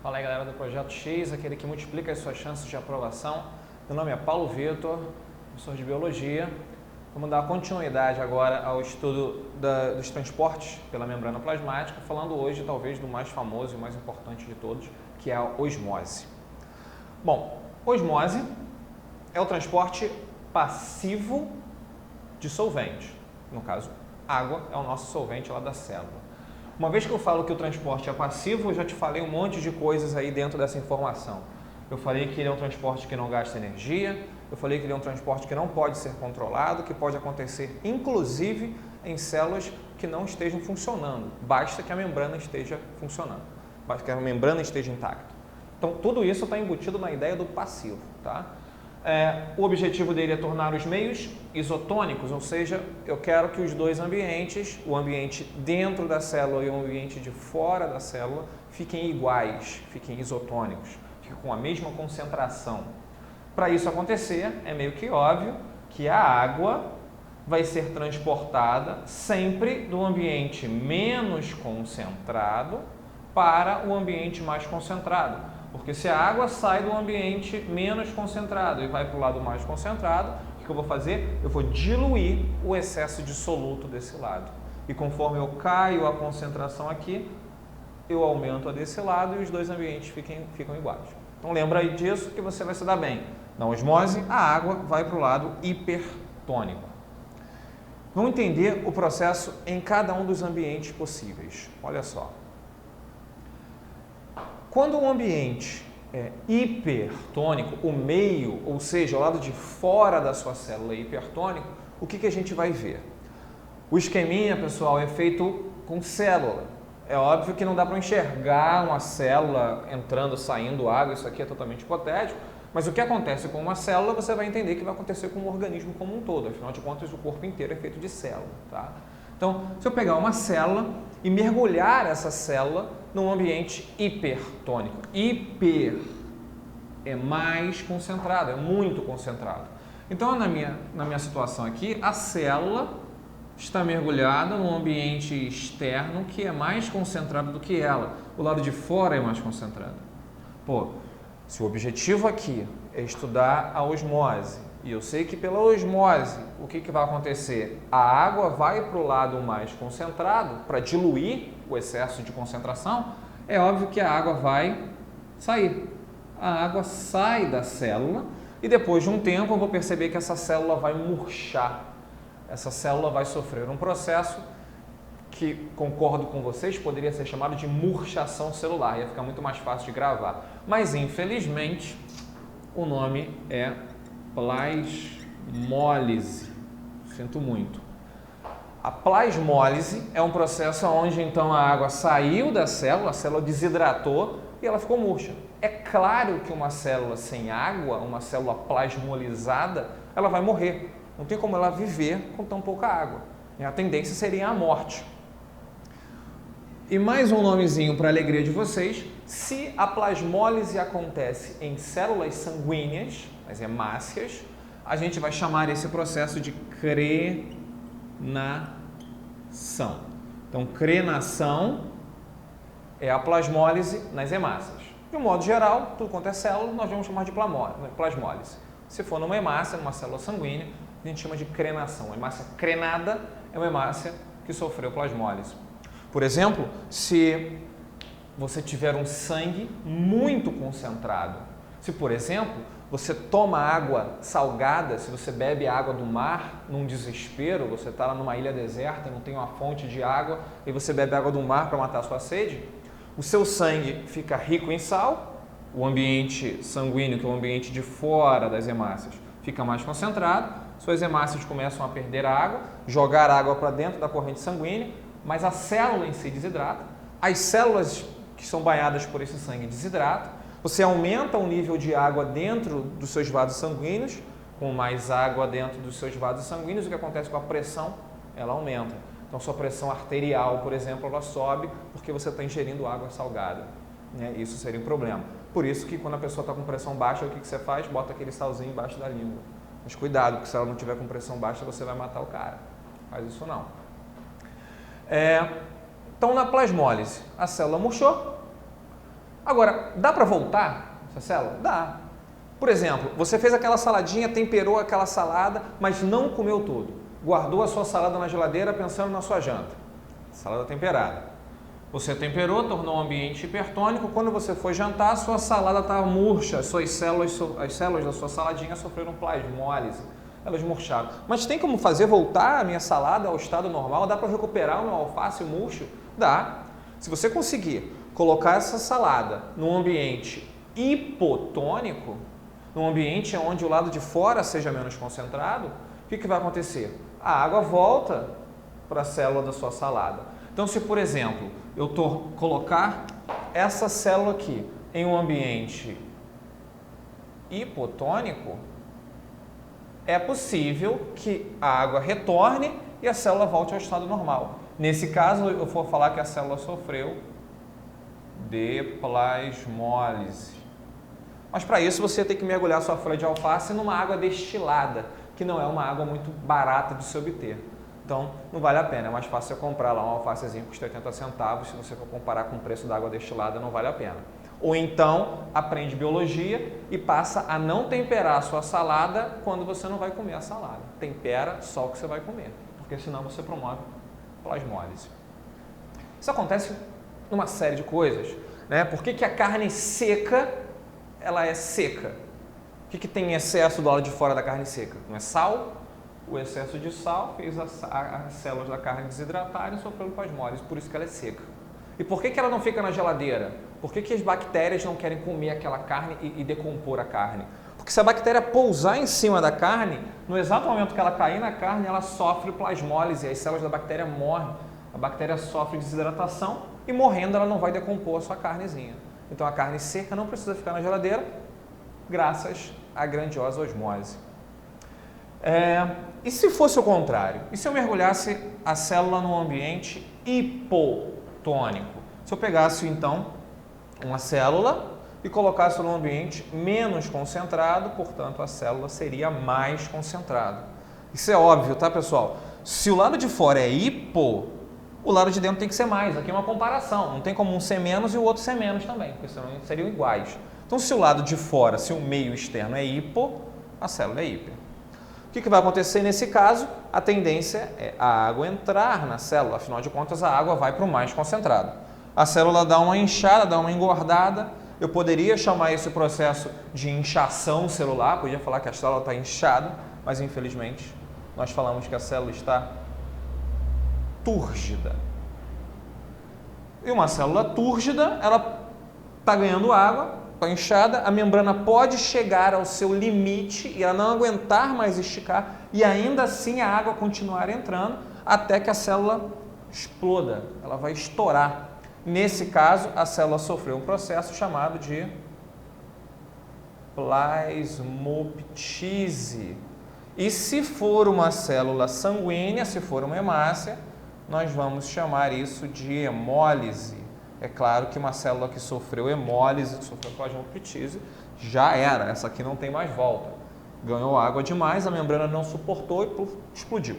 Fala aí, galera do Projeto X, aquele que multiplica as suas chances de aprovação. Meu nome é Paulo Vitor, professor de Biologia. Vamos dar continuidade agora ao estudo dos transportes pela membrana plasmática, falando hoje talvez do mais famoso e mais importante de todos, que é a osmose. Bom, osmose é o transporte passivo de solvente. No caso, água é o nosso solvente lá da célula. Uma vez que eu falo que o transporte é passivo, eu já te falei um monte de coisas aí dentro dessa informação. Eu falei que ele é um transporte que não gasta energia, eu falei que ele é um transporte que não pode ser controlado, que pode acontecer inclusive em células que não estejam funcionando. Basta que a membrana esteja funcionando, basta que a membrana esteja intacta. Então, tudo isso está embutido na ideia do passivo, tá? O objetivo dele é tornar os meios isotônicos, ou seja, eu quero que os dois ambientes, o ambiente dentro da célula e o ambiente de fora da célula, fiquem iguais, fiquem isotônicos, fiquem com a mesma concentração. Para isso acontecer, é meio que óbvio que a água vai ser transportada sempre do ambiente menos concentrado para o ambiente mais concentrado. Porque se a água sai do ambiente menos concentrado e vai para o lado mais concentrado, o que eu vou fazer? Eu vou diluir o excesso de soluto desse lado. E conforme eu caio a concentração aqui, eu aumento a desse lado e os dois ambientes ficam iguais. Então lembra aí disso que você vai se dar bem. Na osmose, a água vai para o lado hipertônico. Vamos entender o processo em cada um dos ambientes possíveis. Olha só. Quando o ambiente é hipertônico, o meio, ou seja, o lado de fora da sua célula é hipertônico, o que a gente vai ver? O esqueminha, pessoal, é feito com célula. É óbvio que não dá para enxergar uma célula entrando, saindo água, isso aqui é totalmente hipotético, mas o que acontece com uma célula, você vai entender que vai acontecer com o organismo como um todo. Afinal de contas, o corpo inteiro é feito de célula, tá? Então, se eu pegar uma célula e mergulhar essa célula num ambiente hipertônico. Hiper é mais concentrado, é muito concentrado. Então, na minha situação aqui, a célula está mergulhada num ambiente externo que é mais concentrado do que ela. O lado de fora é mais concentrado. Pô, se o objetivo aqui é estudar a osmose, e eu sei que pela osmose, o que vai acontecer? A água vai para o lado mais concentrado para diluir o excesso de concentração, é óbvio que a água vai sair. A água sai da célula e depois de um tempo eu vou perceber que essa célula vai murchar. Essa célula vai sofrer um processo que, concordo com vocês, poderia ser chamado de murchação celular. Ia ficar muito mais fácil de gravar. Mas, infelizmente, o nome é plasmólise. Sinto muito. A plasmólise é um processo onde então a água saiu da célula, a célula desidratou e ela ficou murcha. É claro que uma célula sem água, uma célula plasmolizada, ela vai morrer. Não tem como ela viver com tão pouca água. A tendência seria a morte. E mais um nomezinho para a alegria de vocês, se a plasmólise acontece em células sanguíneas, as hemácias, a gente vai chamar esse processo de crenação. Então, crenação é a plasmólise nas hemácias. De um modo geral, tudo quanto é célula, nós vamos chamar de plasmólise. Se for numa hemácia, numa célula sanguínea, a gente chama de crenação. A hemácia crenada é uma hemácia que sofreu plasmólise. Por exemplo, se você tiver um sangue muito concentrado, se, por exemplo, você toma água salgada, se você bebe água do mar num desespero, você está lá numa ilha deserta, não tem uma fonte de água, e você bebe água do mar para matar a sua sede, o seu sangue fica rico em sal, o ambiente sanguíneo, que é o ambiente de fora das hemácias, fica mais concentrado, suas hemácias começam a perder a água, jogar água para dentro da corrente sanguínea, mas a célula em si desidrata, as células que são banhadas por esse sangue desidratam, você aumenta o nível de água dentro dos seus vasos sanguíneos, com mais água dentro dos seus vasos sanguíneos, o que acontece com a pressão? Ela aumenta. Então, sua pressão arterial, por exemplo, ela sobe porque você está ingerindo água salgada. Isso seria um problema. Por isso que quando a pessoa está com pressão baixa, o que você faz? Bota aquele salzinho embaixo da língua. Mas cuidado, porque se ela não tiver com pressão baixa, você vai matar o cara. Faz isso não. Então, na plasmólise, a célula murchou, Agora, dá para voltar essa célula? Dá. Por exemplo, você fez aquela saladinha, temperou aquela salada, mas não comeu tudo. Guardou a sua salada na geladeira pensando na sua janta. Salada temperada. Você temperou, tornou o ambiente hipertônico. Quando você foi jantar, a sua salada estava murcha. As células da sua saladinha sofreram plasmólise. Elas murcharam. Mas tem como fazer voltar a minha salada ao estado normal? Dá para recuperar o meu alface murcho? Dá. Se você conseguir colocar essa salada num ambiente hipotônico, num ambiente onde o lado de fora seja menos concentrado, o que vai acontecer? A água volta para a célula da sua salada. Então, se por exemplo, eu colocar essa célula aqui em um ambiente hipotônico, é possível que a água retorne e a célula volte ao estado normal. Nesse caso, eu vou falar que a célula sofreu deplasmólise. Mas para isso você tem que mergulhar sua folha de alface numa água destilada, que não é uma água muito barata de se obter. Então, não vale a pena. É mais fácil você comprar lá um alfacezinho que custa 80 centavos. Se você for comparar com o preço da água destilada, não vale a pena. Ou então, aprende biologia e passa a não temperar a sua salada quando você não vai comer a salada. Tempera só o que você vai comer, porque senão você promove plasmólise. Isso acontece numa série de coisas, né? Por que a carne seca, ela é seca? O que tem em excesso do lado de fora da carne seca? Não é sal? O excesso de sal fez as células da carne desidratarem e sofreram plasmólise, por isso que ela é seca. E por que ela não fica na geladeira? Por que as bactérias não querem comer aquela carne e decompor a carne? Porque se a bactéria pousar em cima da carne, no exato momento que ela cair na carne, ela sofre plasmólise, as células da bactéria morrem. A bactéria sofre desidratação e morrendo ela não vai decompor a sua carnezinha. Então a carne seca não precisa ficar na geladeira, graças à grandiosa osmose. E se fosse o contrário? E se eu mergulhasse a célula num ambiente hipotônico? Se eu pegasse então uma célula e colocasse num ambiente menos concentrado, portanto a célula seria mais concentrada. Isso é óbvio, tá, pessoal? Se o lado de fora é hipo, o lado de dentro tem que ser mais. Aqui é uma comparação. Não tem como um ser menos e o outro ser menos também, porque senão seriam iguais. Então, se o lado de fora, se o meio externo é hipo, a célula é hiper. O que vai acontecer nesse caso? A tendência é a água entrar na célula, afinal de contas a água vai para o mais concentrado. A célula dá uma inchada, dá uma engordada. Eu poderia chamar esse processo de inchação celular, podia falar que a célula está inchada, mas infelizmente nós falamos que a célula está túrgida. E uma célula túrgida, ela está ganhando água, está inchada, a membrana pode chegar ao seu limite e ela não aguentar mais esticar e ainda assim a água continuar entrando até que a célula exploda, ela vai estourar. Nesse caso, a célula sofreu um processo chamado de plasmoptise. E se for uma célula sanguínea, se for uma hemácia, nós vamos chamar isso de hemólise. É claro que uma célula que sofreu hemólise, que sofreu plasmoptise, já era. Essa aqui não tem mais volta. Ganhou água demais, a membrana não suportou e explodiu.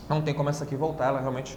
Não tem como essa aqui voltar, ela realmente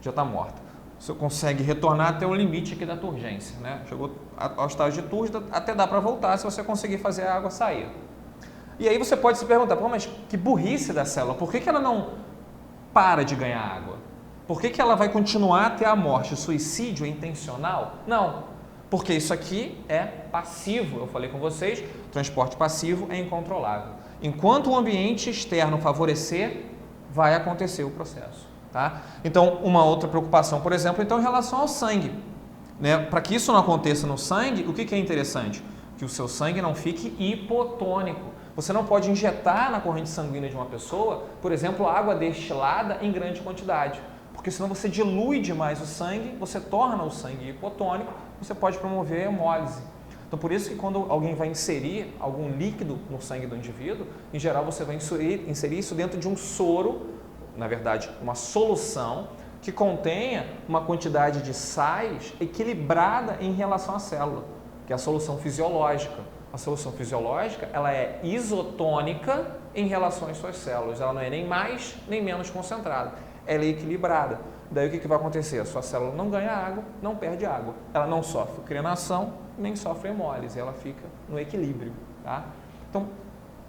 já está morta. Você consegue retornar até o limite aqui da turgência, né? Chegou ao estágio de túrgida, até dá para voltar se você conseguir fazer a água sair. E aí você pode se perguntar, pô, mas que burrice da célula, por que ela não para de ganhar água? Por que ela vai continuar até a morte? O suicídio é intencional? Não, porque isso aqui é passivo. Eu falei com vocês, transporte passivo é incontrolável. Enquanto o ambiente externo favorecer, vai acontecer o processo. Tá? Então, uma outra preocupação, por exemplo, então, em relação ao sangue. Né? Para que isso não aconteça no sangue, o que é interessante? Que o seu sangue não fique hipotônico. Você não pode injetar na corrente sanguínea de uma pessoa, por exemplo, água destilada em grande quantidade. Porque senão você dilui demais o sangue, você torna o sangue hipotônico, você pode promover hemólise. Então, por isso que quando alguém vai inserir algum líquido no sangue do indivíduo, em geral você vai inserir isso dentro de um soro, na verdade, uma solução que contenha uma quantidade de sais equilibrada em relação à célula, que é a solução fisiológica. A solução fisiológica, ela é isotônica em relação às suas células, ela não é nem mais nem menos concentrada, ela é equilibrada. daí o que vai acontecer? A sua célula não ganha água, não perde água. Ela não sofre crenação, nem sofre hemólise, ela fica no equilíbrio. Tá? Então,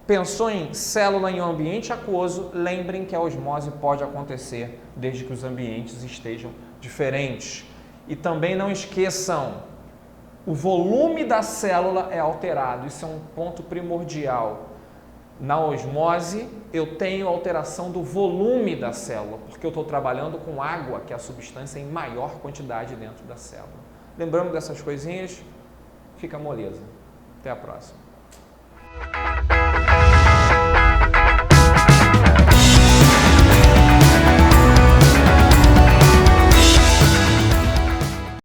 pensou em célula em um ambiente aquoso, lembrem que a osmose pode acontecer desde que os ambientes estejam diferentes. E também não esqueçam, o volume da célula é alterado, isso é um ponto primordial. Na osmose, eu tenho alteração do volume da célula, porque eu estou trabalhando com água, que é a substância em maior quantidade dentro da célula. Lembrando dessas coisinhas, fica moleza. Até a próxima.